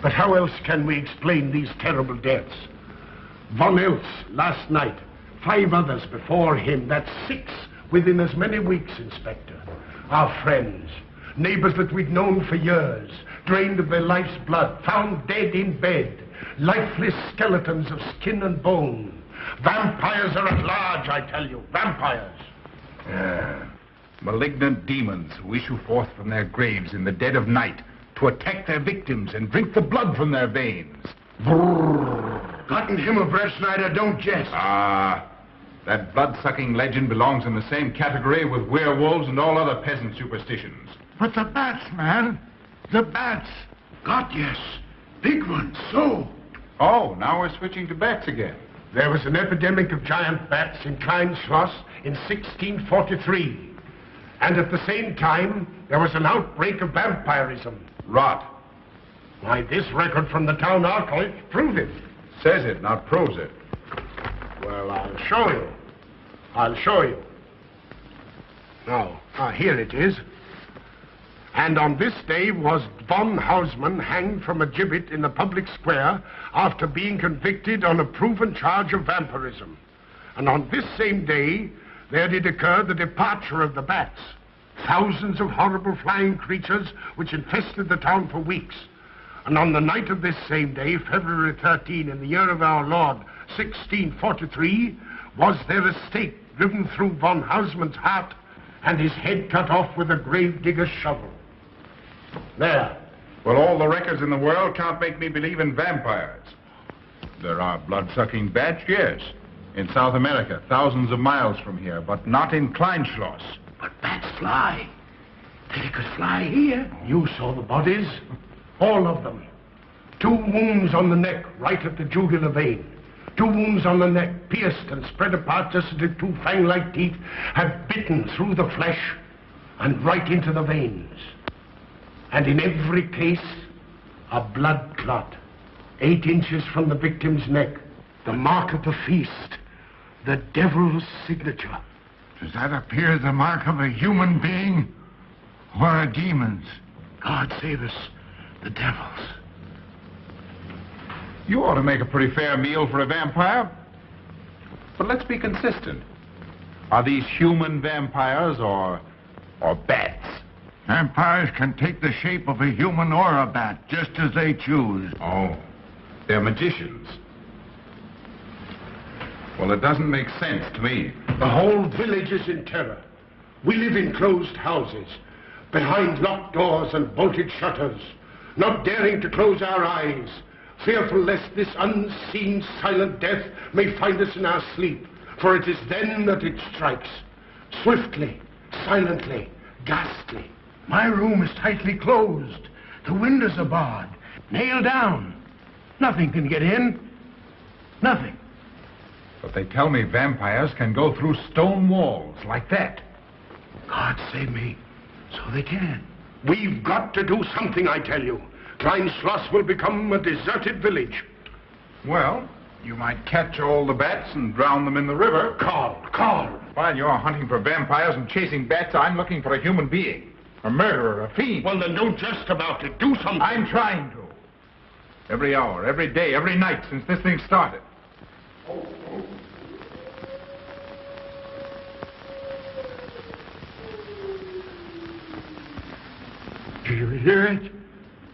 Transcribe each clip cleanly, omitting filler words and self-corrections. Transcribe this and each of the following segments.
But how else can we explain these terrible deaths? Von Eltz last night, 5 others before him. That's 6 within as many weeks, Inspector. Our friends, neighbors that we'd known for years, drained of their life's blood, found dead in bed, lifeless skeletons of skin and bone. Vampires are at large, I tell you. Vampires. Yeah. Malignant demons who issue forth from their graves in the dead of night to attack their victims and drink the blood from their veins. Brrr. Gotten him abreast, Snyder, don't jest. That blood-sucking legend belongs in the same category with werewolves and all other peasant superstitions. But the bats, man. The bats. God, yes. Big ones, so. Oh, now we're switching to bats again. There was an epidemic of giant bats in Kleinschloss in 1643. And at the same time, there was an outbreak of vampirism. Rot. Why, this record from the town archive proves it. Says it, not proves it. Well, I'll show you. I'll show you. Now, here it is. And on this day was von Hausmann hanged from a gibbet in the public square after being convicted on a proven charge of vampirism. And on this same day, there did occur the departure of the bats. Thousands of horrible flying creatures which infested the town for weeks. And on the night of this same day, February 13, in the year of our Lord, 1643, was there a stake driven through von Hausmann's heart and his head cut off with a grave digger's shovel. There. Well, all the records in the world can't make me believe in vampires. There are blood-sucking bats, yes. In South America, thousands of miles from here, but not in Kleinschloss. But bats fly. They could fly here. You saw the bodies. All of them. 2 wounds on the neck, right at the jugular vein. 2 wounds on the neck, pierced and spread apart just as if 2 fang-like teeth had bitten through the flesh and right into the veins. And in every case, a blood clot, 8 inches from the victim's neck. The mark of the feast, the devil's signature. Does that appear the mark of a human being or a demon's? God save us, the devil's. You ought to make a pretty fair meal for a vampire. But let's be consistent. Are these human vampires or bats? Vampires can take the shape of a human or a bat, just as they choose. Oh, they're magicians. Well, it doesn't make sense to me. The whole village is in terror. We live in closed houses, behind locked doors and bolted shutters, not daring to close our eyes, fearful lest this unseen silent death may find us in our sleep, for it is then that it strikes. Swiftly, silently, ghastly. My room is tightly closed. The windows are barred, nailed down. Nothing can get in. Nothing. But they tell me vampires can go through stone walls like that. God save me. So they can. We've got to do something, I tell you. Kleinschloss will become a deserted village. Well, you might catch all the bats and drown them in the river. Carl. While you're hunting for vampires and chasing bats, I'm looking for a human being. A murderer, a fiend. Well, then don't jest about it. Do something. I'm trying to. Every hour, every day, every night since this thing started. Do you hear it?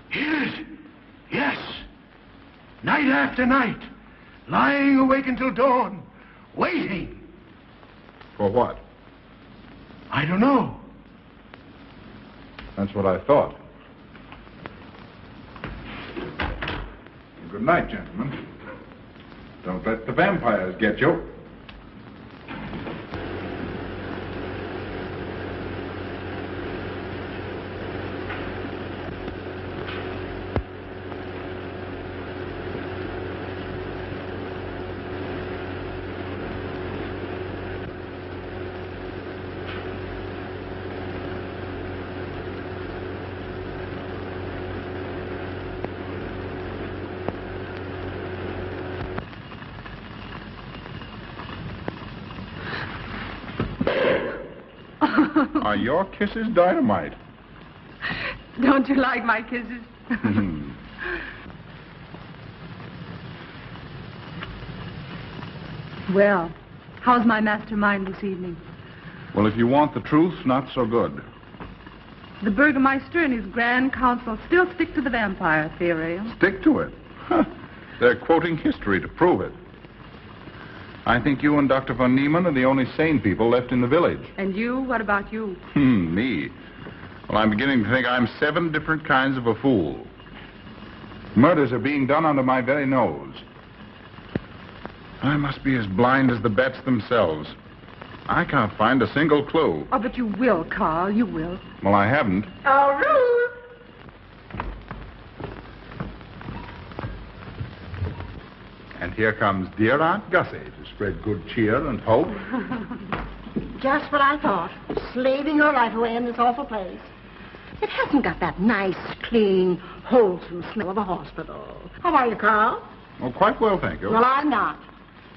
Hear it? Yes. Night after night. Lying awake until dawn. Waiting. For what? I don't know. That's what I thought. Good night, gentlemen. Don't let the vampires get you. Are your kisses dynamite? Don't you like my kisses? Well, how's my mastermind this evening? Well, if you want the truth, not so good. The Burgermeister and his Grand Council still stick to the vampire theory. Stick to it? Huh. They're quoting history to prove it. I think you and Dr. von Niemann are the only sane people left in the village. And you? What about you? Me? Well, I'm beginning to think I'm 7 different kinds of a fool. Murders are being done under my very nose. I must be as blind as the bats themselves. I can't find a single clue. Oh, but you will, Carl. You will. Well, I haven't. Oh, Ruth! And here comes dear Aunt Gussie to spread good cheer and hope. Just what I thought. Slaving your life away in this awful place. It hasn't got that nice, clean, wholesome smell of a hospital. How are you, Carl? Oh, quite well, thank you. Well, I'm not.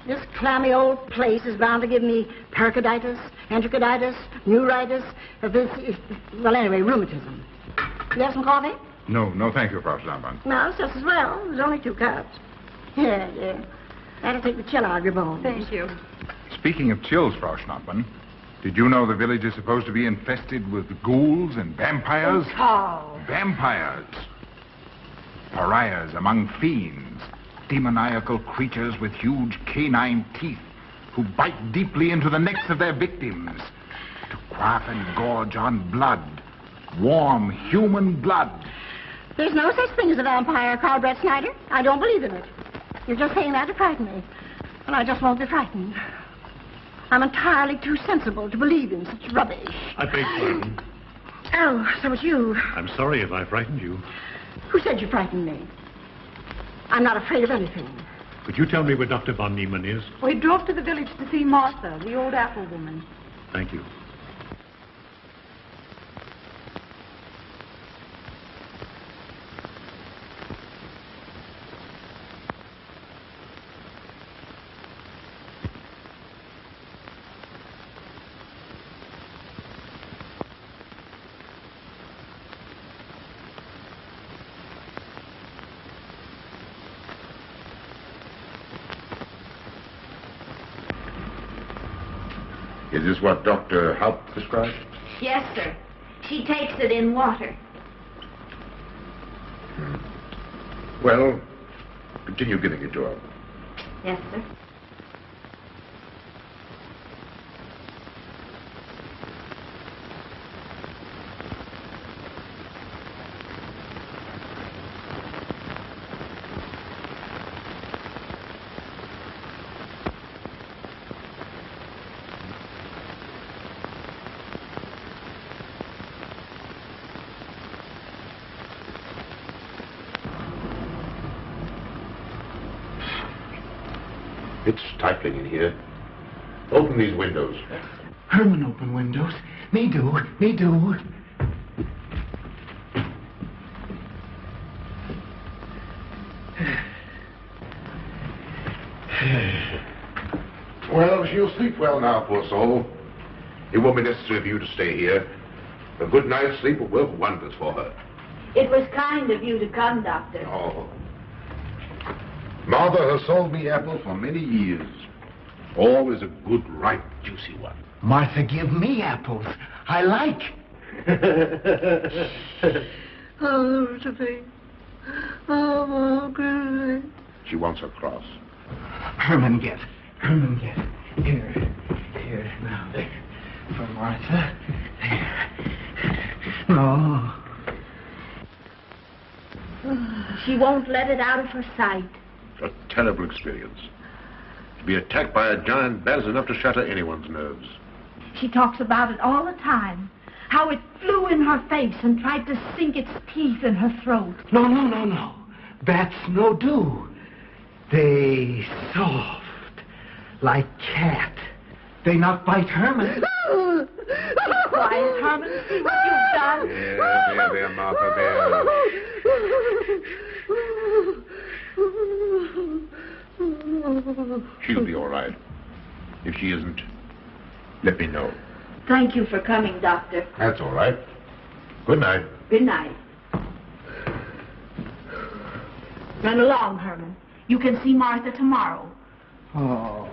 This clammy old place is bound to give me pericarditis, enterocolitis, neuritis, well, anyway, rheumatism. You have some coffee? No, thank you, Frau Stammbank. No, it's just as well. There's only 2 cups. Yeah. That'll take the chill out of your bones. Thank you. Speaking of chills, Frau Schnappmann, did you know the village is supposed to be infested with ghouls and vampires? Oh, Carl. Vampires. Pariahs among fiends. Demoniacal creatures with huge canine teeth who bite deeply into the necks of their victims to quaff and gorge on blood. Warm human blood. There's no such thing as a vampire, Carl Brett Snyder. I don't believe in it. You're just saying that to frighten me. And I just won't be frightened. I'm entirely too sensible to believe in such rubbish. I beg pardon. Oh, so it's you. I'm sorry if I frightened you. Who said you frightened me? I'm not afraid of anything. Could you tell me where Dr. von Niemann is? We drove to the village to see Martha, the old apple woman. Thank you. Is this what Dr. Haupt prescribed? Yes, sir. She takes it in water. Well, continue giving it to her. Yes, sir. It's stifling in here. Open these windows. Herman open windows. Me do. Well, she'll sleep well now, poor soul. It won't be necessary for you to stay here. A good night's sleep will work wonders for her. It was kind of you to come, Doctor. Oh. Martha has sold me apples for many years. Always a good, ripe, juicy one. Martha give me apples. I like. Oh, Sophie. Oh, good. She wants her cross. Herman get. Here, now, there. For Martha. There. No. She won't let it out of her sight. A terrible experience. To be attacked by a giant bat is enough to shatter anyone's nerves. She talks about it all the time. How it flew in her face and tried to sink its teeth in her throat. No. Bats no do. They soft. Like cat. They not bite Herman. Be quiet, Herman. See what you've done. There, Martha, there. She'll be all right. If she isn't, let me know. Thank you for coming, Doctor. That's all right. Good night. Good night. Run along, Herman. You can see Martha tomorrow. Oh.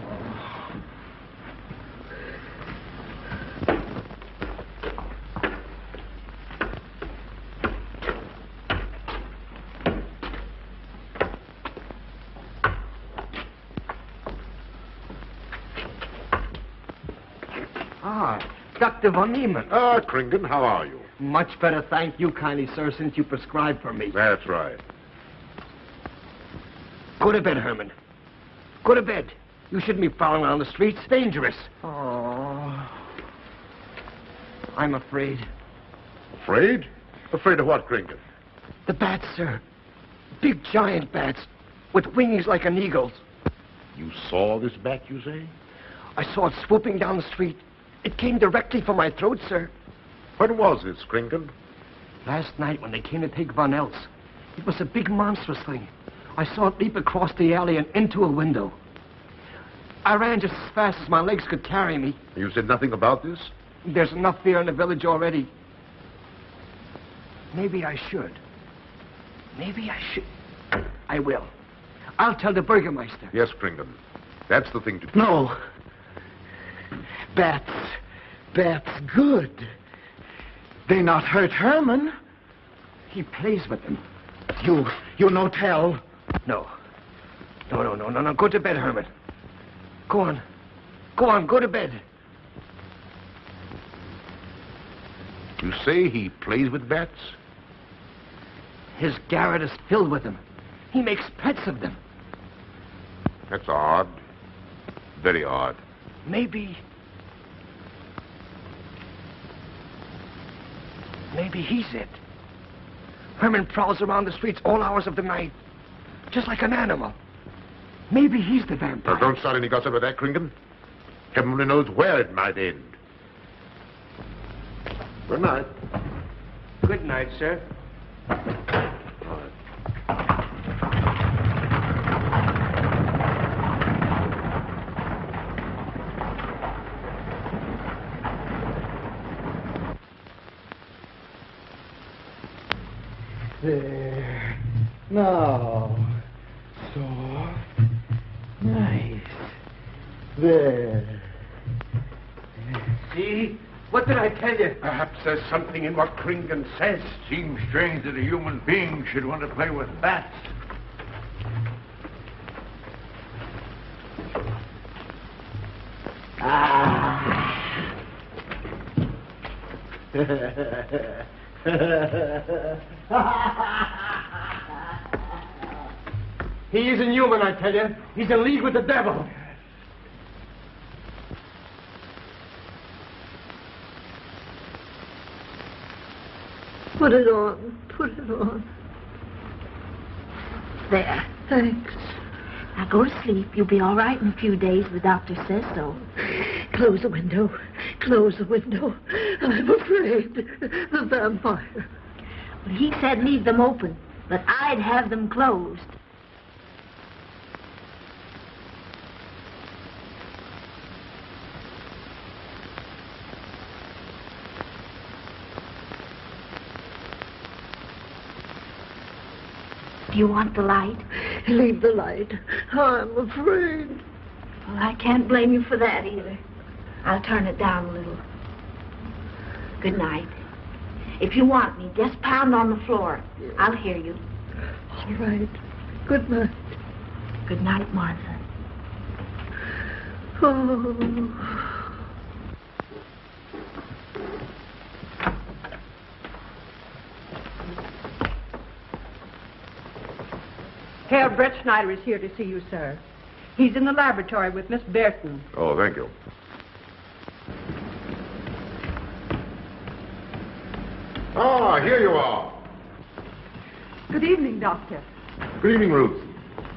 Dr. Von Niemann. Ah, Kringen, how are you? Much better, thank you kindly, sir, since you prescribed for me. That's right. Go to bed, Herman. Go to bed. You shouldn't be prowling around the streets. Dangerous. Oh. I'm afraid. Afraid? Afraid of what, Kringen? The bats, sir. Big giant bats with wings like an eagle's. You saw this bat, you say? I saw it swooping down the street. It came directly for my throat, sir. When was this, Kringen? Last night when they came to take Von Eltz. It was a big monstrous thing. I saw it leap across the alley and into a window. I ran just as fast as my legs could carry me. You said nothing about this? There's enough fear in the village already. Maybe I should. Maybe I should. I will. I'll tell the Burgermeister. Yes, Kringen. That's the thing to do. No. Bats. Bats good. They not hurt Herman. He plays with them. You no tell. No. No. Go to bed, Herman. Go on. Go to bed. You say he plays with bats? His garret is filled with them. He makes pets of them. That's odd. Very odd. Maybe he's it. Herman prowls around the streets all hours of the night, just like an animal. Maybe he's the vampire. Now, don't start any gossip about that, Kringen. Heaven only knows where it might end. Good night. Good night, sir. There. Now. Soft. Nice. There. See? What did I tell you? Perhaps there's something in what Kringen says. Seems strange that a human being should want to play with bats. He isn't human, I tell you. He's in league with the devil. Put it on. There. Thanks. Now go to sleep. You'll be all right in a few days. The doctor says so. Close the window. I'm afraid. The vampire. Well, he said leave them open, but I'd have them closed. Do you want the light? Leave the light. I'm afraid. Well, I can't blame you for that either. I'll turn it down a little. Good night. If you want me, just pound on the floor. I'll hear you. All right. Good night. Good night, Martha. Oh. Herr Brett Schneider is here to see you, sir. He's in the laboratory with Miss Burton. Oh, thank you. Ah, here you are. Good evening, Doctor. Good evening, Ruth.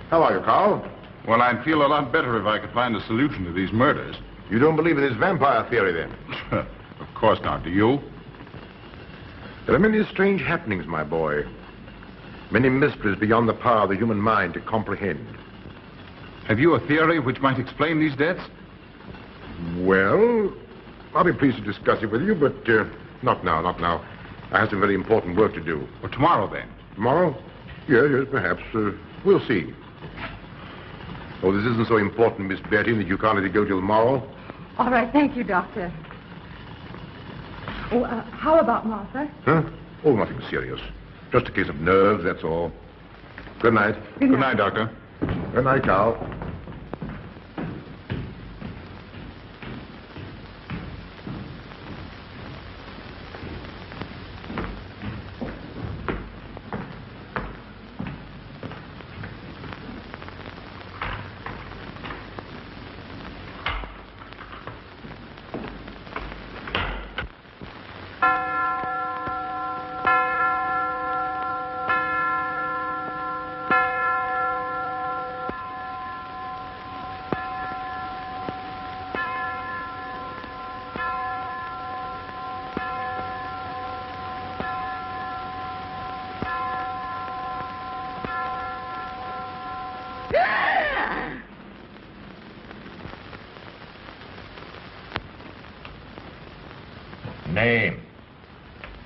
How are you, Carl? Well, I'd feel a lot better if I could find a solution to these murders. You don't believe in this vampire theory, then? Of course not. Do you? There are many strange happenings, my boy. Many mysteries beyond the power of the human mind to comprehend. Have you a theory which might explain these deaths? Well, I'll be pleased to discuss it with you, but not now. I have some very important work to do. Well, tomorrow, then. Tomorrow? Yes, perhaps. We'll see. Oh, this isn't so important, Miss Betty, that you can't let it go till tomorrow. All right, thank you, Doctor. Oh, how about Martha? Huh? Oh, nothing serious. Just a case of nerves, that's all. Good night. Good Good night, Doctor. Good night, Carl.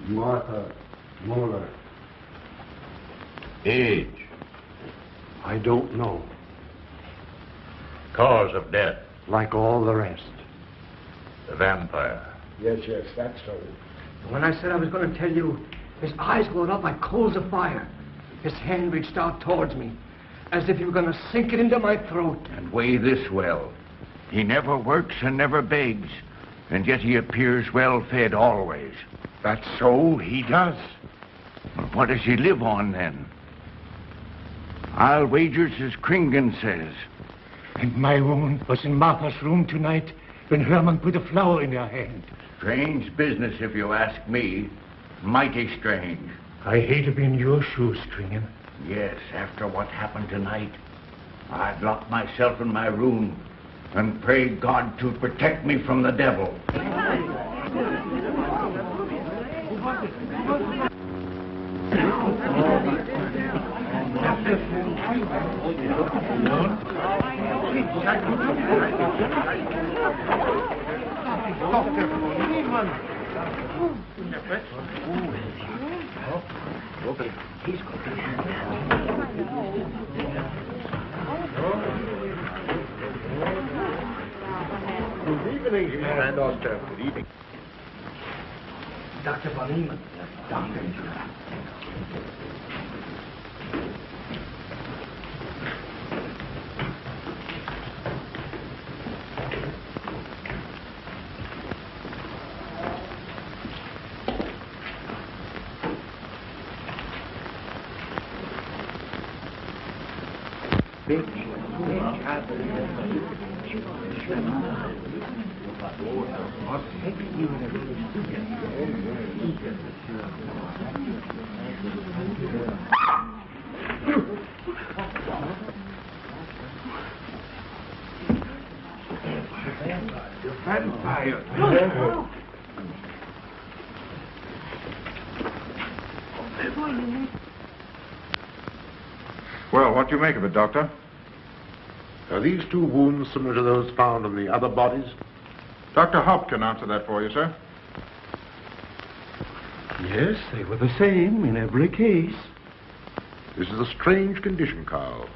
Martha Muller. Age? I don't know. Cause of death? Like all the rest. The vampire? Yes, that's so. When I said I was going to tell you, his eyes glowed up like coals of fire. His hand reached out towards me, as if he were going to sink it into my throat. And weigh this well. He never works and never begs, and yet he appears well-fed always. That's so, he does. What does he live on, then? I'll wager it's as Kringen says. And my wound was in Martha's room tonight when Herman put a flower in her hand. Strange business, if you ask me. Mighty strange. I hate to be in your shoes, Kringen. Yes, after what happened tonight, I'd lock myself in my room and pray God to protect me from the devil. Good evening, Van Oster. Good evening. Dr. Von Niemann. Doctor. Well, what do you make of it, Doctor? Are these two wounds similar to those found on the other bodies? Dr. Haupt can answer that for you, sir. Yes, they were the same in every case. This is a strange condition, Carl.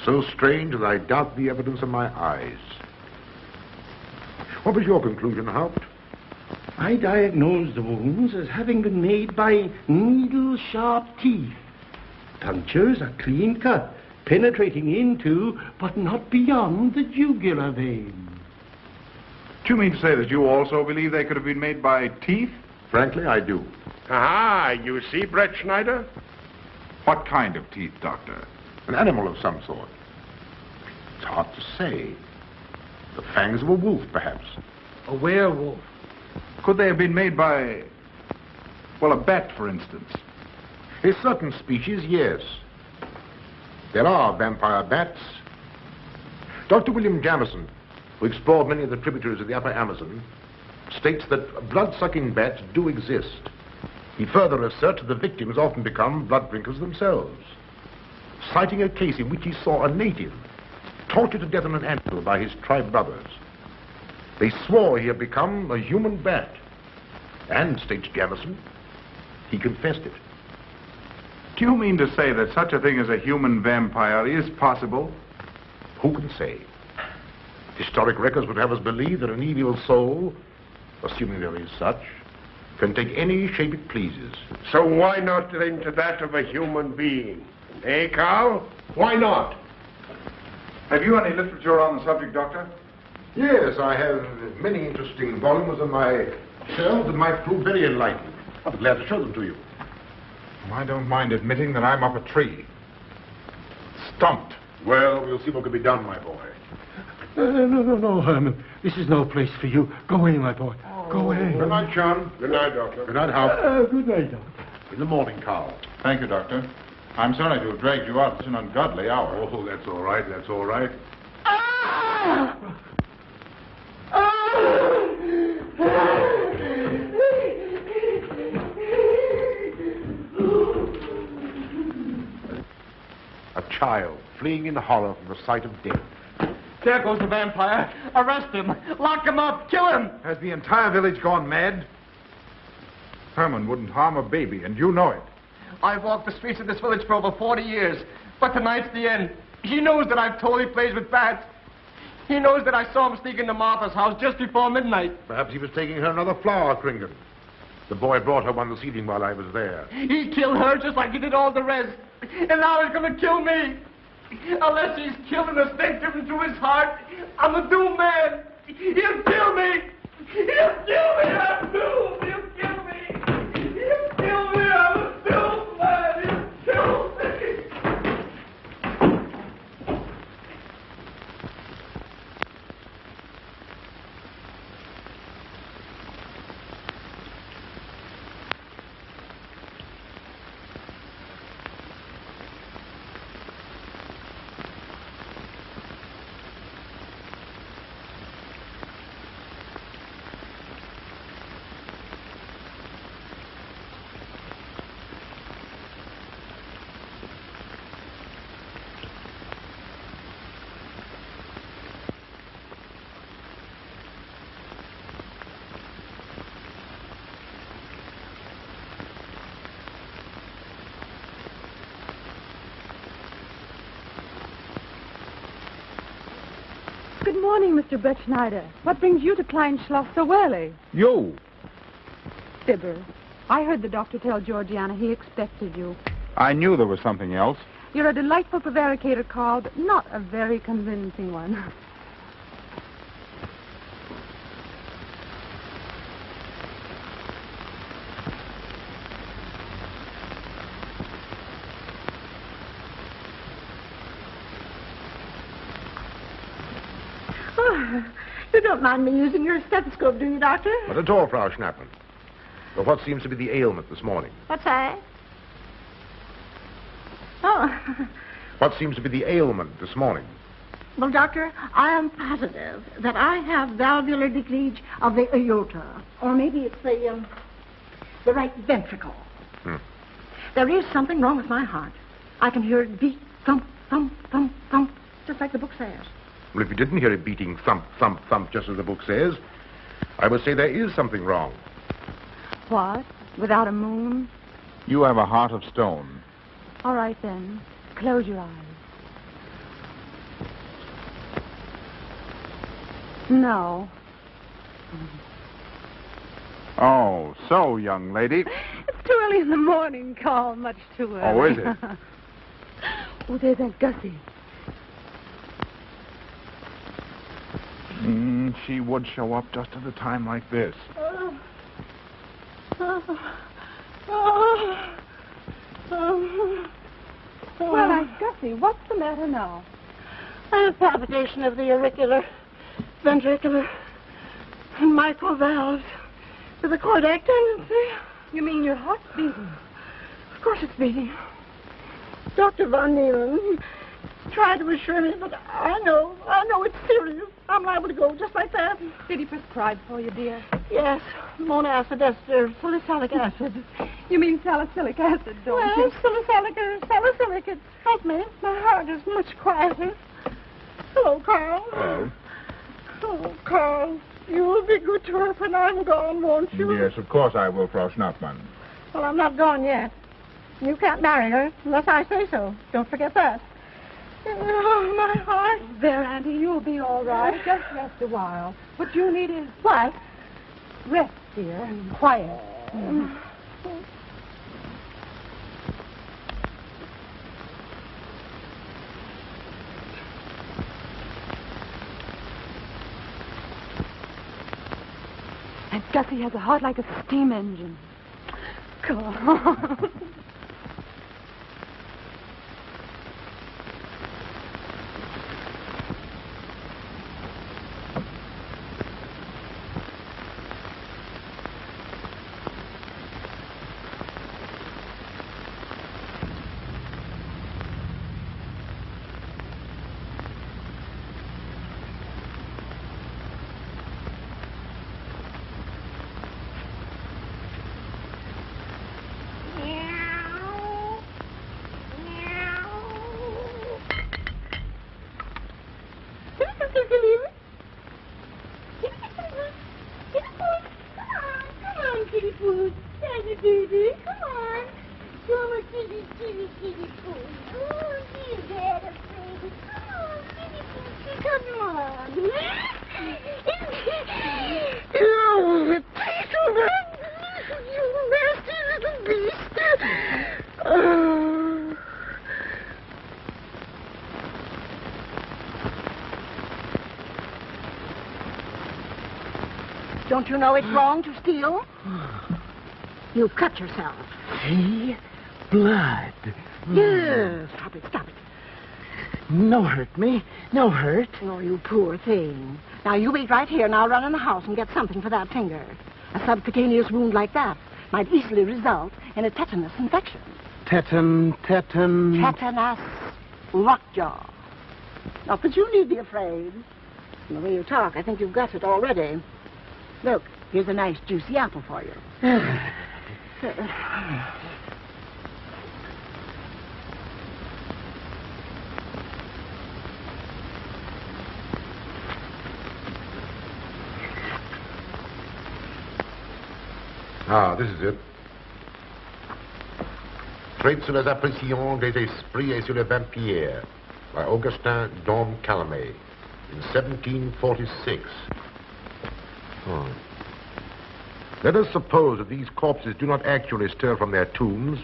So strange that I doubt the evidence of my eyes. What was your conclusion, Haupt? I diagnosed the wounds as having been made by needle-sharp teeth. Punctures are clean cut, penetrating into, but not beyond, the jugular vein. Do you mean to say that you also believe they could have been made by teeth? Frankly, I do. Ah, you see, Brett Schneider? What kind of teeth, Doctor? An animal of some sort. It's hard to say. The fangs of a wolf, perhaps. A werewolf. Could they have been made by, well, a bat, for instance? A certain species, yes. There are vampire bats. Dr. William Jamison, who explored many of the tributaries of the upper Amazon, states that blood-sucking bats do exist. He further asserts that the victims often become blood drinkers themselves, citing a case in which he saw a native tortured to death on an anthill by his tribe brothers. They swore he had become a human bat, and, states Jamison, he confessed it. Do you mean to say that such a thing as a human vampire is possible? Who can say? Historic records would have us believe that an evil soul, assuming there is such, can take any shape it pleases. So why not into that of a human being? Eh, Carl? Why not? Have you any literature on the subject, Doctor? Yes, I have many interesting volumes on my shelves that might prove very enlightening. I'll be glad to show them to you. I don't mind admitting that I'm up a tree. Stumped. Well, we'll see what can be done, my boy. No, Herman. This is no place for you. Go away, my boy. Go away. Good night, John. Good night, Doctor. Good night, Hal. Good night, Doctor. In the morning, Carl. Thank you, Doctor. I'm sorry to have dragged you out at an ungodly hour. Oh, that's all right. That's all right. A child fleeing in horror from the sight of death. There goes the vampire. Arrest him. Lock him up. Kill him. Has the entire village gone mad? Herman wouldn't harm a baby, and you know it. I've walked the streets of this village for over 40 years, but tonight's the end. He knows that I've told he plays with bats. He knows that I saw him sneak into Martha's house just before midnight. Perhaps he was taking her another flower, Kringan. The boy brought her one this evening while I was there. He killed her just like he did all the rest. And now he's going to kill me. Unless he's killed a stake driven through his heart, I'm a doomed man. He'll kill me. He'll kill me. I'm doomed. He'll kill me. He'll kill me. I'm a doomed man. He'll kill me. Good morning, Mr. Brett Schneider. What brings you to Klein Schloss so early? You? Fibber, I heard the doctor tell Georgiana he expected you. I knew there was something else. You're a delightful prevaricator, Carl, but not a very convincing one. You don't mind me using your stethoscope, do you, Doctor? Not at all, Frau Schnappmann. But what seems to be the ailment this morning? What's that? Oh. What seems to be the ailment this morning? Well, Doctor, I am positive that I have valvular leakage of the aorta. Or maybe it's the right ventricle. There is something wrong with my heart. I can hear it beat, thump, thump, thump, thump, just like the book says. Well, if you didn't hear it beating thump, thump, thump, just as the book says, I would say there is something wrong. What? Without a moon? You have a heart of stone. All right, then. Close your eyes. No. Oh, so, young lady. It's too early in the morning, Carl. Much too early. Oh, is it? Oh, there's Aunt Gussie. She would show up just at a time like this. Well, Aunt Gussie, what's the matter now? I have palpitation of the auricular, ventricular, and mitral valves with a cardiac tendency. You mean your heart's beating? Of course it's beating. Dr. Von Neelen tried to assure me, but I know it's serious. I'm liable to go just like that. Did he prescribe for you, dear? Yes, monacid ester, salicylic acid. You mean salicylic acid, don't Well, you? salicylic, it helped me. My heart is much quieter. Hello, Carl. Hello. Oh, Carl, you will be good to her when I'm gone, won't you? Yes, of course I will, Frau Schnappmann. Well, I'm not gone yet. You can't marry her unless I say so. Don't forget that. Oh, my heart. There, Auntie, you'll be all right. Just rest a while. What you need is What? rest, dear, and quiet. And Gussie has a heart like a steam engine. Come on. Don't you know it's wrong to steal? You've cut yourself. See? Blood. Yes. Stop it, stop it. No hurt me. No hurt. Oh, you poor thing. Now, you wait right here, and I'll run in the house and get something for that finger. A subcutaneous wound like that might easily result in a tetanus infection. Tetanus. Lockjaw. Not that you need be afraid. From the way you talk, I think you've got it already. Look, here's a nice juicy apple for you. Ah, this is it. Traits sur les impressions des esprits et sur les vampires by Augustin Dom Calame in 1746. Let us suppose that these corpses do not actually stir from their tombs,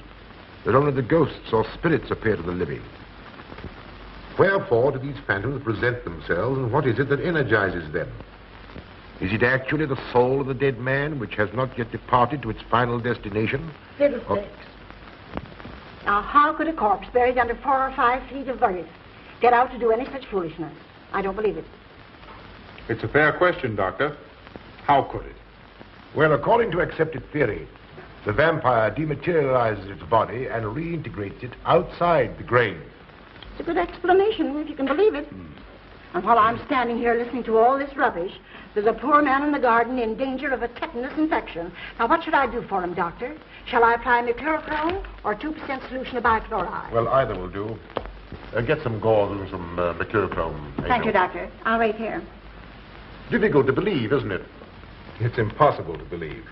that only the ghosts or spirits appear to the living. Wherefore do these phantoms present themselves, and what is it that energizes them? Is it actually the soul of the dead man, which has not yet departed to its final destination? Fiddlesticks. Now, how could a corpse buried under 4 or 5 feet of earth get out to do any such foolishness? I don't believe it. It's a fair question, Doctor. How could it? Well, according to accepted theory, the vampire dematerializes its body and reintegrates it outside the grave. It's a good explanation, if you can believe it. And while I'm standing here listening to all this rubbish, there's a poor man in the garden in danger of a tetanus infection. Now, what should I do for him, Doctor? Shall I apply mercurochrome or 2% solution of bichloride? Well, either will do. Get some gauze and some mercurochrome. Thank you, Doctor. I'll wait here. Difficult to believe, isn't it? It's impossible to believe.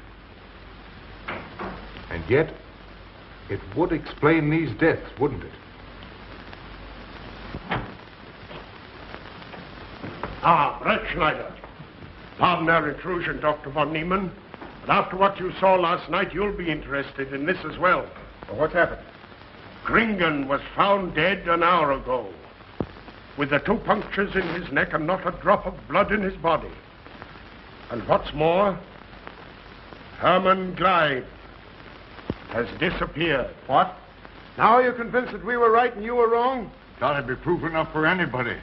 And yet, it would explain these deaths, wouldn't it? Ah, Brett Schneider. Pardon our intrusion, Dr. von Niemann. But after what you saw last night, you'll be interested in this as well. Well, what's happened? Kringen was found dead an hour ago, with the 2 punctures in his neck and not a drop of blood in his body. And what's more, Herman Gleib has disappeared. What? Now you're convinced that we were right and you were wrong? That'd be proof enough for anybody.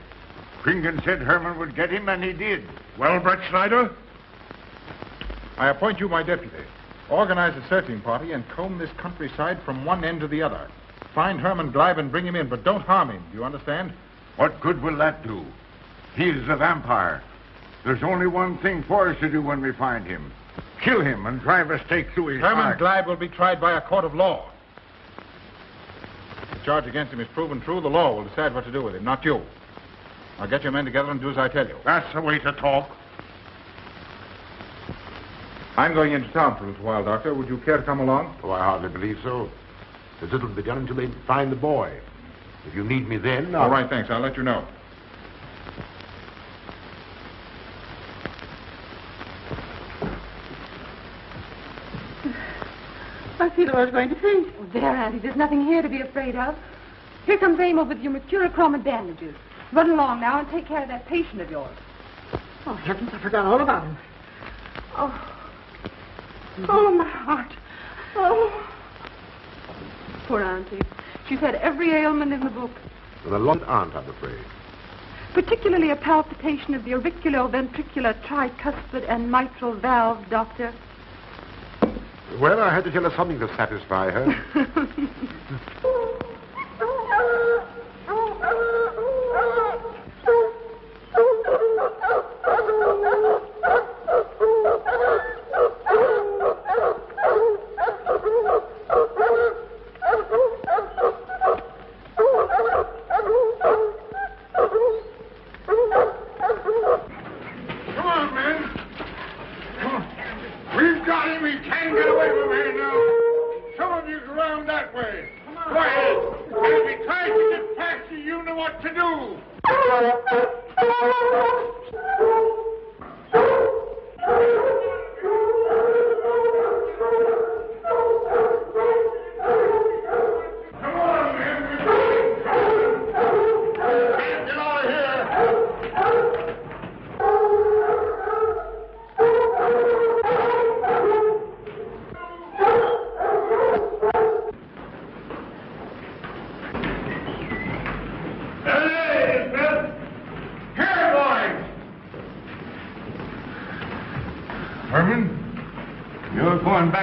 Kringen said Herman would get him, and he did. Well, Brett Schneider? I appoint you my deputy. Organize a searching party and comb this countryside from one end to the other. Find Herman Gleib and bring him in, but don't harm him. Do you understand? What good will that do? He's a vampire. There's only one thing for us to do when we find him. Kill him and drive a stake through his Herman heart. Gleib will be tried by a court of law. If the charge against him is proven true, the law will decide what to do with him, not you. Now get your men together and do as I tell you. That's the way to talk. I'm going into town for a little while, Doctor. Would you care to come along? Oh, I hardly believe so. There's little to be done until they find the boy. If you need me then... All right, thanks. I'll let you know. I feel I was going to faint. Oh, there, Auntie, there's nothing here to be afraid of. Here comes Amo with your mercurochrome and bandages. Run along now and take care of that patient of yours. Oh, heavens, I forgot all about him. Oh. Oh, my heart. Oh. Poor Auntie. She's had every ailment in the book. With a long aunt, I'm afraid. Particularly a palpitation of the auriculoventricular tricuspid and mitral valve, Doctor. Well, I had to tell her something to satisfy her.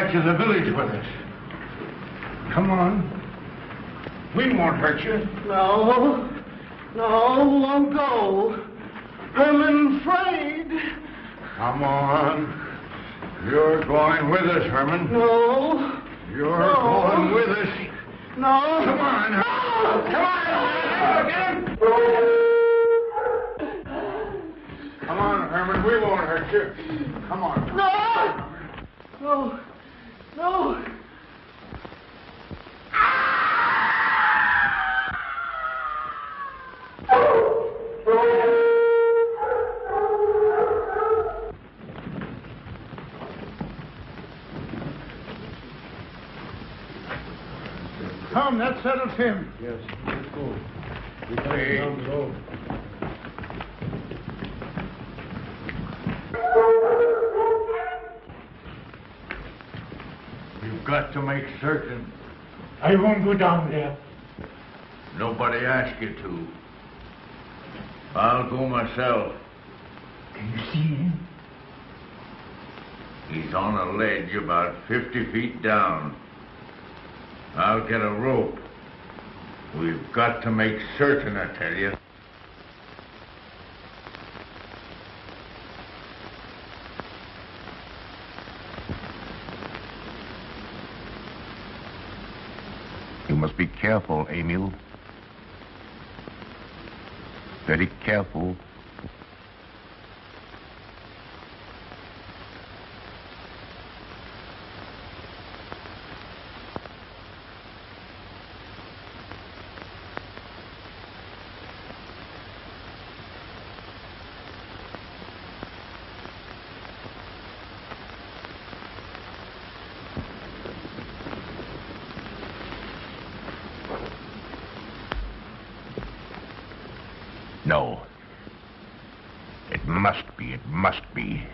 back to the village with us. Come on. We won't hurt you. No, won't go. Herman afraid. Come on. You're going with us, Herman. No. You're going with us. No. Come on. No. Come on. Come on, Herman. We won't hurt you. Come on. No. Come, that settles him. Yes, let's go. We got Hey. down the road. You've got to make certain. I won't go down there. Nobody asked you to. I'll go myself. Can you see him? He's on a ledge about 50 feet down. I'll get a rope. We've got to make certain, I tell you. You must be careful, Emil. Very careful. No. It must be.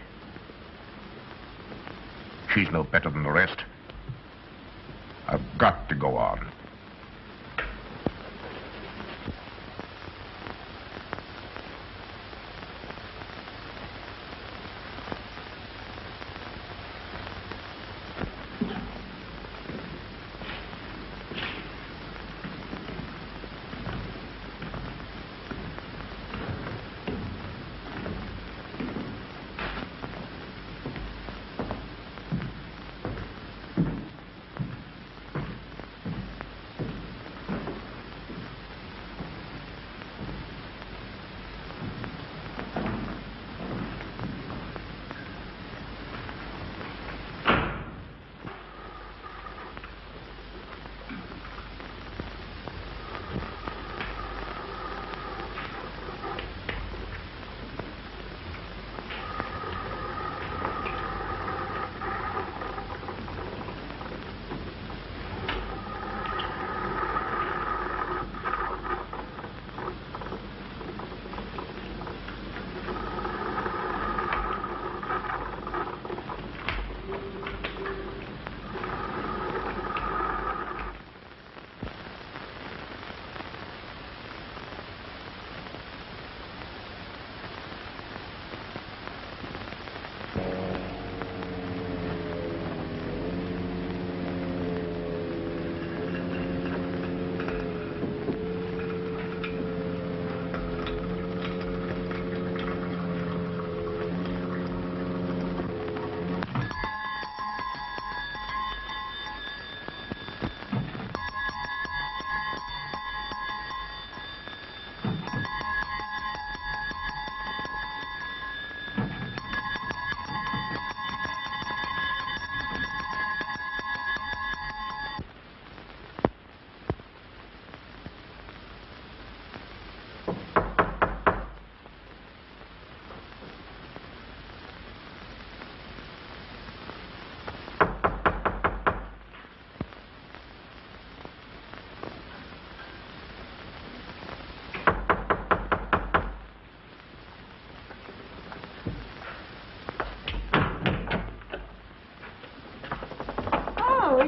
She's no better than the rest. I've got to go on.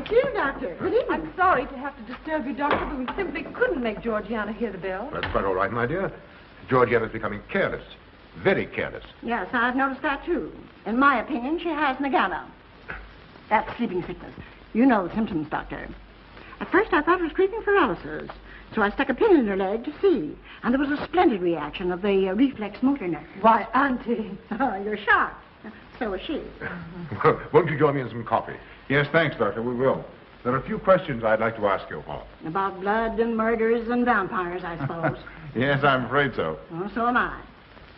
Dear Doctor, good evening. I'm sorry to have to disturb you, Doctor, but we simply couldn't make Georgiana hear the bell. That's quite all right, my dear. Georgiana's becoming careless. Very careless. Yes, I've noticed that, too. In my opinion, she has Nagana. That's sleeping sickness. You know the symptoms, Doctor. At first I thought it was creeping paralysis, so I stuck a pin in her leg to see. And there was a splendid reaction of the reflex motor nerve. Why, Auntie. Oh, you're shocked. So is she. Won't you join me in some coffee? Yes, thanks, Doctor. We will. There are a few questions I'd like to ask you. About blood and murders and vampires, I suppose. Yes, I'm afraid so. Oh, so am I.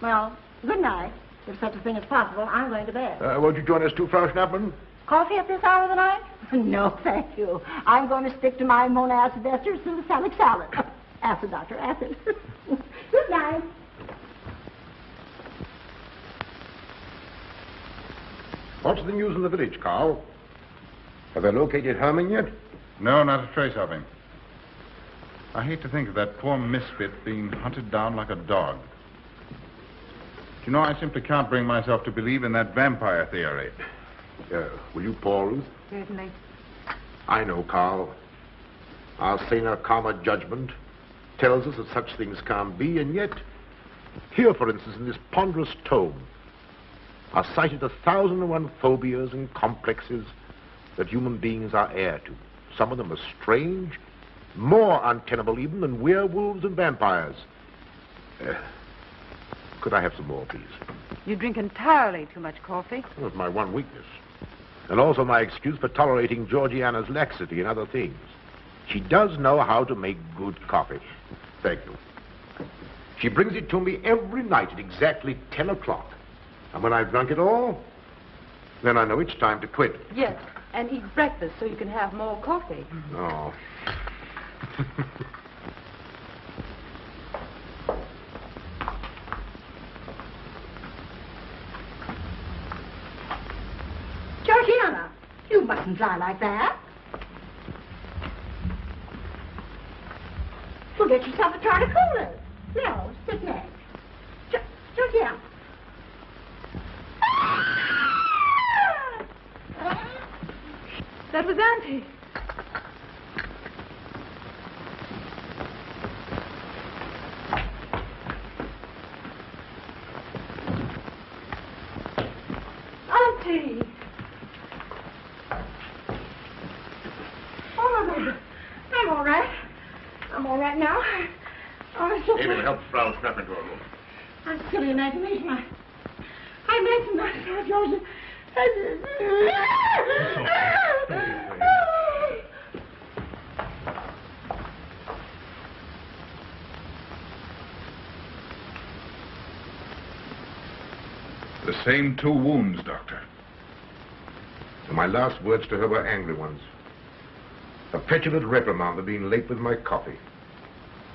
Well, good night. If such a thing is possible, I'm going to bed. Won't you join us too, Frau Schnappmann? Coffee at this hour of the night? No, thank you. I'm going to stick to my monacid esters and salicylic salad. Acid, Doctor, acid. Good night. What's the news in the village, Carl? Have they located Herman yet? No, not a trace of him. I hate to think of that poor misfit being hunted down like a dog. You know, I simply can't bring myself to believe in that vampire theory. Will you pour, Ruth? Certainly. I know, Carl. Our saner, calmer judgment tells us that such things can't be, and yet, here, for instance, in this ponderous tome, are cited 1,001 phobias and complexes that human beings are heir to. Some of them are strange, more untenable even than werewolves and vampires. Could I have some more, please? You drink entirely too much coffee. Well, it's my one weakness. And also my excuse for tolerating Georgiana's laxity and other things. She does know how to make good coffee. Thank you. She brings it to me every night at exactly 10 o'clock. And when I've drunk it all, then I know it's time to quit. Yes, and eat breakfast so you can have more coffee. No. Georgiana, you mustn't lie like that. You'll get yourself a jar of cooler. No, sit next. Georgiana. That was Auntie. Auntie. Oh, I'm all right. I'm all right now. Oh, it's just David, help Frau Schnappmann to her room. I'm silly imagination. I mentioned myself, Joseph. The same 2 wounds, Doctor. And my last words to her were angry ones. A petulant reprimand for being late with my coffee.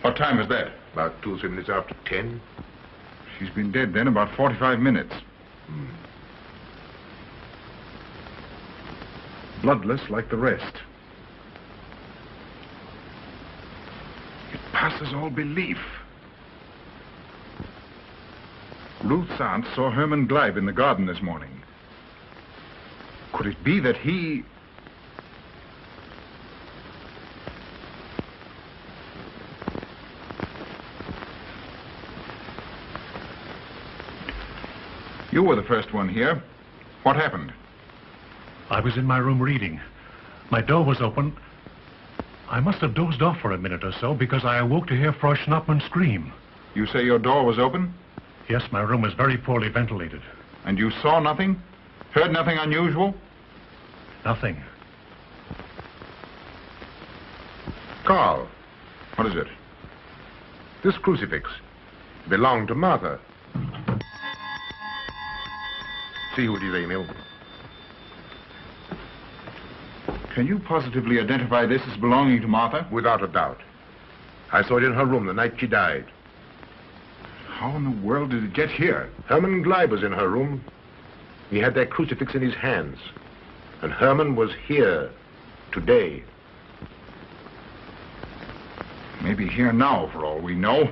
What time is that? About 2 or 3 minutes after 10. She's been dead then about 45 minutes. Bloodless like the rest. It passes all belief. Ruth's aunt saw Herman Gleib in the garden this morning. Could it be that he... You were the first one here. What happened? I was in my room reading. My door was open. I must have dozed off for a minute or so because I awoke to hear Frau Schnappmann scream. You say your door was open? Yes, my room is very poorly ventilated. And you saw nothing? Heard nothing unusual? Nothing. Carl. What is it? This crucifix belonged to Martha. See who it is, Emil. Can you positively identify this as belonging to Martha? Without a doubt. I saw it in her room the night she died. How in the world did it get here? Herman Gleib was in her room. He had that crucifix in his hands. And Herman was here today. Maybe here now, for all we know.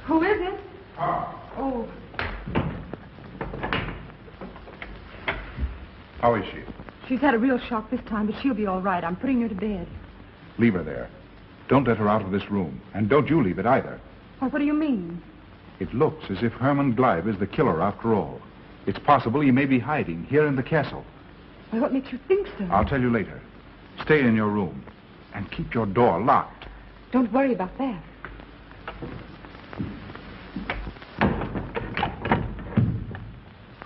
Who is it? Oh. How is she? She's had a real shock this time, but she'll be all right. I'm putting her to bed. Leave her there. Don't let her out of this room. And don't you leave it either. Well, what do you mean? It looks as if Herman Gleib is the killer after all. It's possible he may be hiding here in the castle. Well, what makes you think so? I'll tell you later. Stay in your room and keep your door locked. Don't worry about that.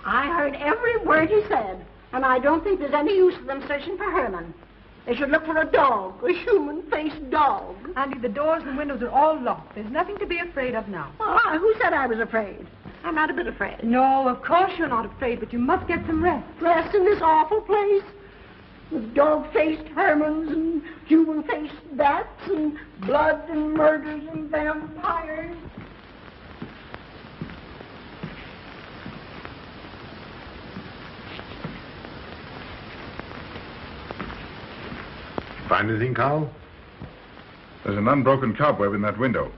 I heard every word he said, and I don't think there's any use of them searching for Herman. They should look for a dog, a human-faced dog. Andy, the doors and windows are all locked. There's nothing to be afraid of now. Well, who said I was afraid? I'm not a bit afraid. No, of course you're not afraid, but you must get some rest. Rest in this awful place? With dog-faced Hermans and human-faced bats and blood and murders and vampires. Find anything, Carl? There's an unbroken cobweb in that window.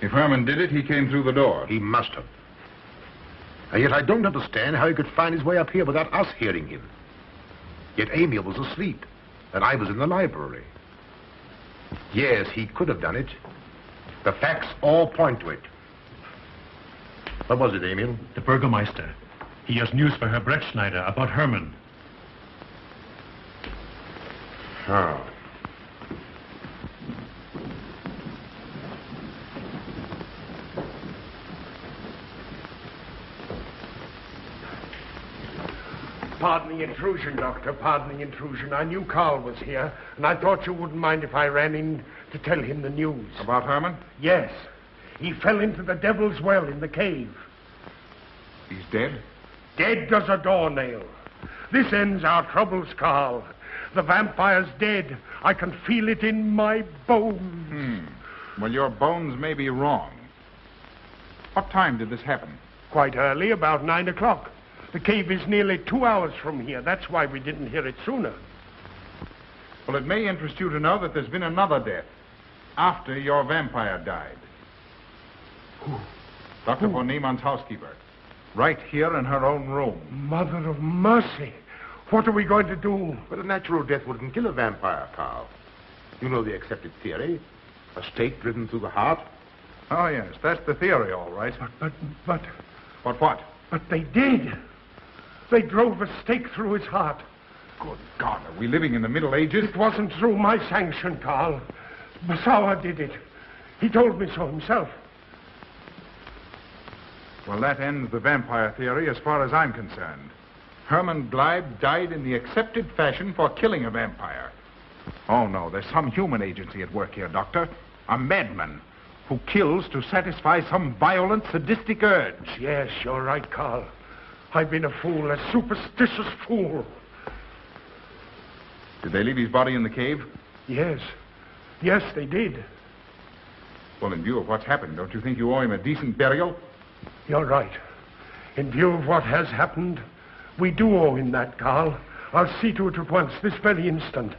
If Herman did it, he came through the door. He must have. And yet I don't understand how he could find his way up here without us hearing him. Yet Amy was asleep, and I was in the library. Yes, he could have done it. The facts all point to it. What was it, Emil? The Burgermeister. He has news for Herr Brettschneider about Herman. Oh. Pardon the intrusion, Doctor. Pardon the intrusion. I knew Carl was here, and I thought you wouldn't mind if I ran in to tell him the news. About Herman? Yes. He fell into the Devil's Well in the cave. He's dead? Dead as a doornail. This ends our troubles, Carl. The vampire's dead. I can feel it in my bones. Well, your bones may be wrong. What time did this happen? Quite early, about 9 o'clock. The cave is nearly 2 hours from here. That's why we didn't hear it sooner. Well, it may interest you to know that there's been another death after your vampire died. Who? Dr. von Niemann's housekeeper. Right here in her own room. Mother of mercy. What are we going to do? But a natural death wouldn't kill a vampire, Carl. You know the accepted theory. A stake driven through the heart. Oh, yes, that's the theory, all right. But... What? But they did. They drove a stake through his heart. Good God, are we living in the Middle Ages? It wasn't through my sanction, Carl. Basawa did it. He told me so himself. Well, that ends the vampire theory as far as I'm concerned. Herman Gleib died in the accepted fashion for killing a vampire. Oh, no, there's some human agency at work here, Doctor. A madman who kills to satisfy some violent, sadistic urge. Yes, you're right, Carl. I've been a fool, a superstitious fool. Did they leave his body in the cave? Yes. Yes, they did. Well, in view of what's happened, don't you think you owe him a decent burial? You're right. In view of what has happened, we do owe him that, Carl. I'll see to it at once, this very instant.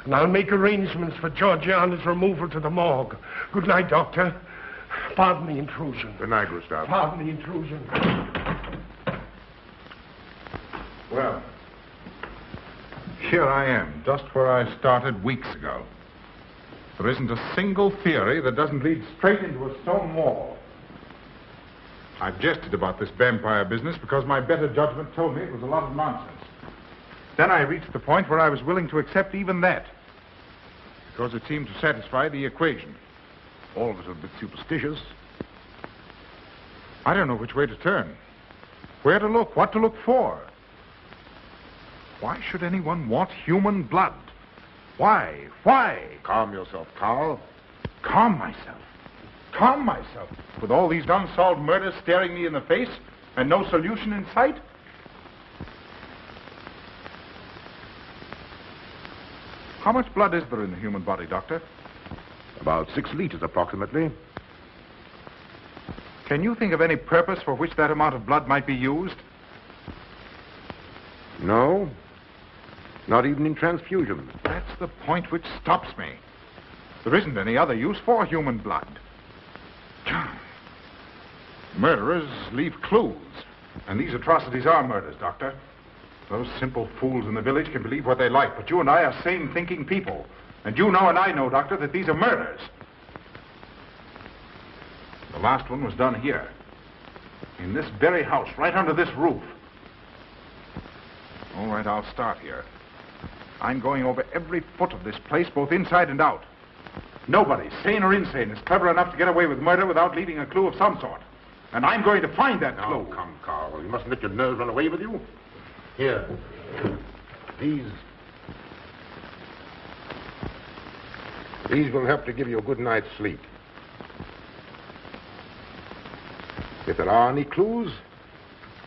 And I'll make arrangements for Georgiana's removal to the morgue. Good night, Doctor. Pardon the intrusion. Good night, Gustav. Pardon the intrusion. Well, here I am, just where I started weeks ago. There isn't a single theory that doesn't lead straight into a stone wall. I've jested about this vampire business because my better judgment told me it was a lot of nonsense. Then I reached the point where I was willing to accept even that, because it seemed to satisfy the equation. All of it a bit superstitious. I don't know which way to turn, where to look, what to look for. Why should anyone want human blood? Why? Calm yourself, Carl. Calm myself. Calm myself. With all these unsolved murders staring me in the face and no solution in sight? How much blood is there in the human body, Doctor? About 6 liters, approximately. Can you think of any purpose for which that amount of blood might be used? No. Not even in transfusion. That's the point which stops me. There isn't any other use for human blood. Murderers leave clues. And these atrocities are murders, Doctor. Those simple fools in the village can believe what they like, but you and I are sane-thinking people. And you know and I know, Doctor, that these are murders. The last one was done here. In this very house, right under this roof. All right, I'll start here. I'm going over every foot of this place, both inside and out. Nobody, sane or insane, is clever enough to get away with murder without leaving a clue of some sort. And I'm going to find that clue. Oh, come, Carl. You mustn't let your nerves run away with you. Here. These will help to give you a good night's sleep. If there are any clues,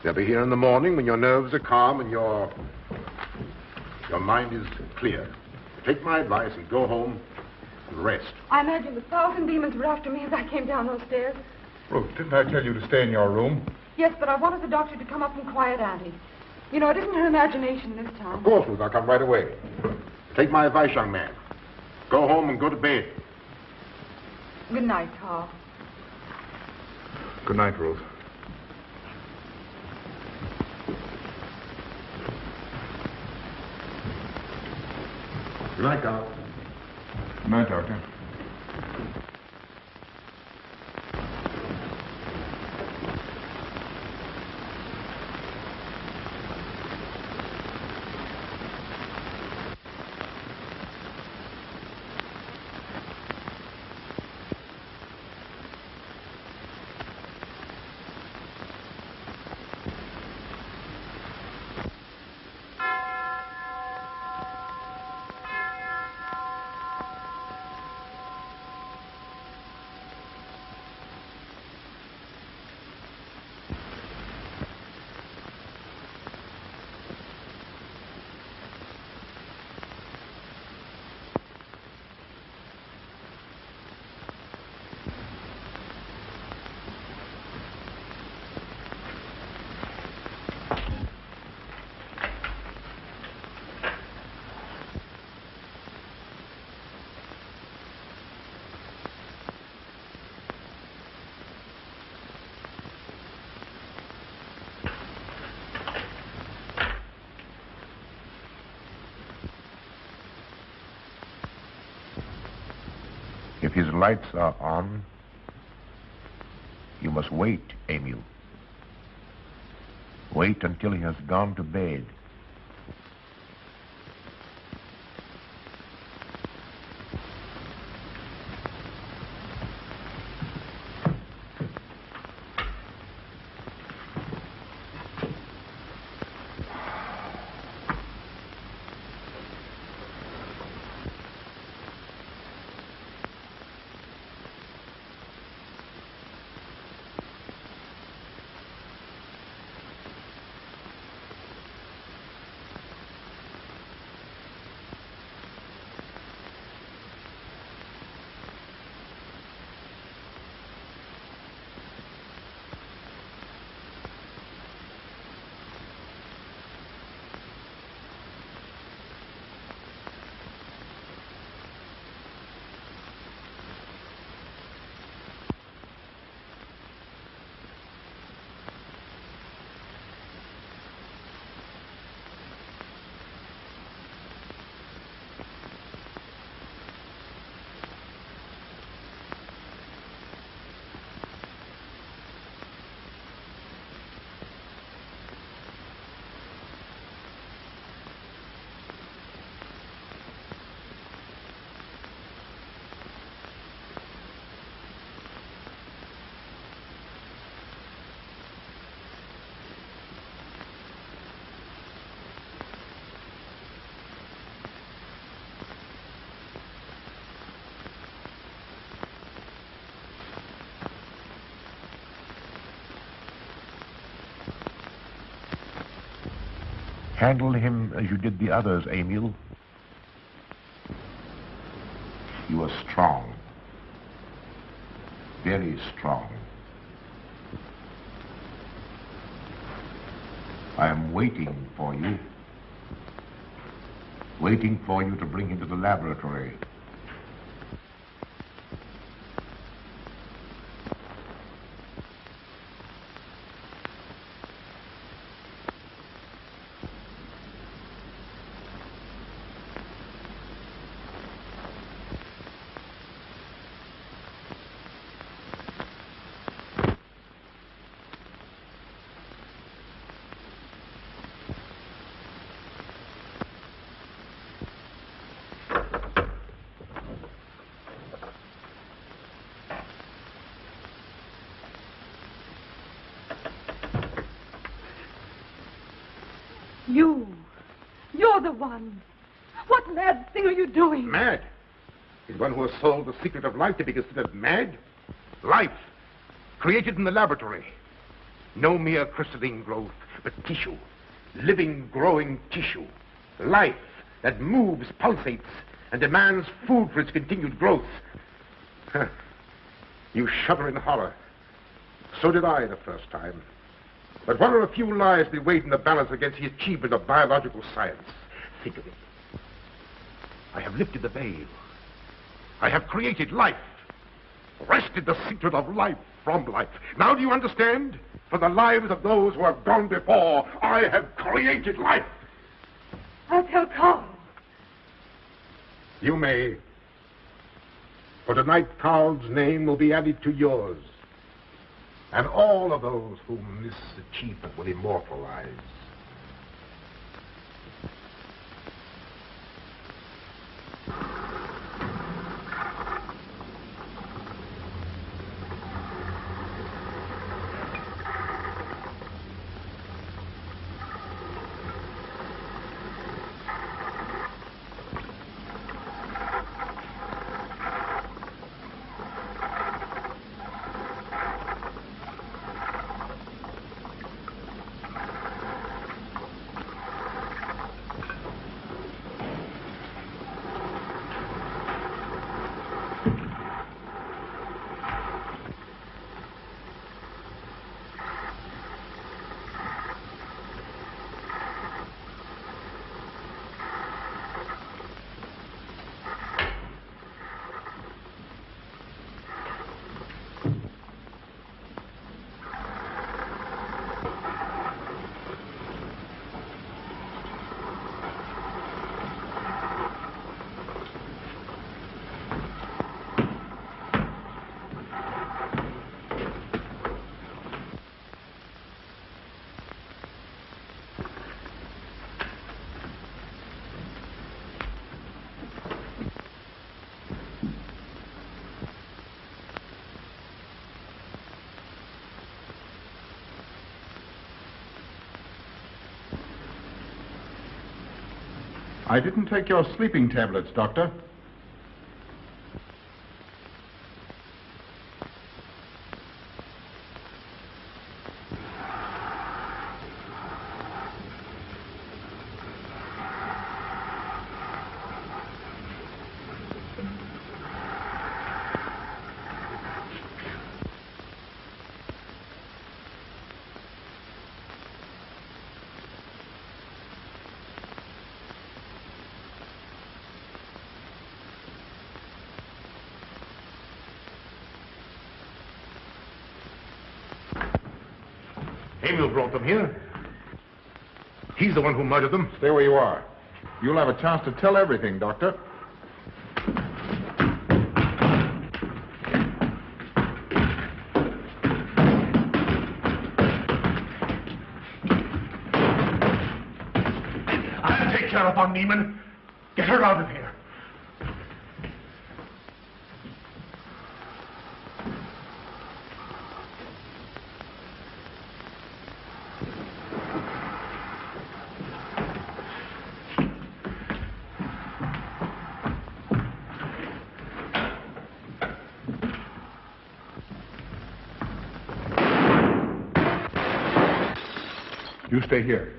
they'll be here in the morning when your nerves are calm and your mind is clear. Take my advice and go home and rest. I imagine 1,000 demons were after me as I came down those stairs. Ruth, didn't I tell you to stay in your room? Yes, but I wanted the doctor to come up and quiet Auntie. You know, it isn't her imagination this time. Of course, Ruth, I'll come right away. Take my advice, young man. Go home and go to bed. Good night, Carl. Good night, Ruth. Good night, Carl. Good night, Doctor. If his lights are on, you must wait, Emil. Wait until he has gone to bed. Handle him as you did the others, Emil. You are strong. Very strong. I am waiting for you. Waiting for you to bring him to the laboratory. You're the one. What mad thing are you doing? Mad? Is one who has solved the secret of life to be considered mad? Life, created in the laboratory. No mere crystalline growth, but tissue. Living, growing tissue. Life that moves, pulsates, and demands food for its continued growth. You shudder in horror. So did I the first time. But what are a few lives be weighed in the balance against the achievement of biological science? Think of it. I have lifted the veil. I have created life. Wrested the secret of life from life. Now do you understand? For the lives of those who have gone before, I have created life. I'll tell Carl. You may. For tonight, Carl's name will be added to yours. And all of those whom this achievement will immortalize. I didn't take your sleeping tablets, Doctor. Atwill brought them here. He's the one who murdered them. Stay where you are. You'll have a chance to tell everything, Doctor. I'll take care of von Niemann. Get her out of here. You stay here.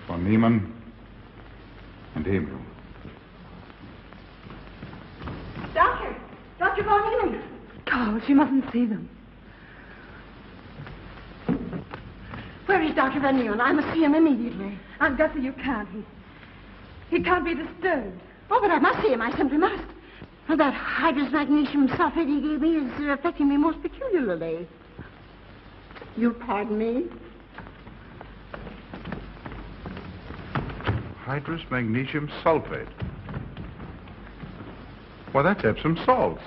Von Niemann and Atwill. Doctor! Dr. Von Niemann! Carl, she mustn't see them. Where is Dr. Van Nieuwen? I must see him immediately. Aunt Gussie, you can't. He can't be disturbed. Oh, but I must see him. I simply must. And that hydrous magnesium sulfate he gave me is affecting me most peculiarly. You'll pardon me? Hydrous magnesium sulfate. Well, that's Epsom salts.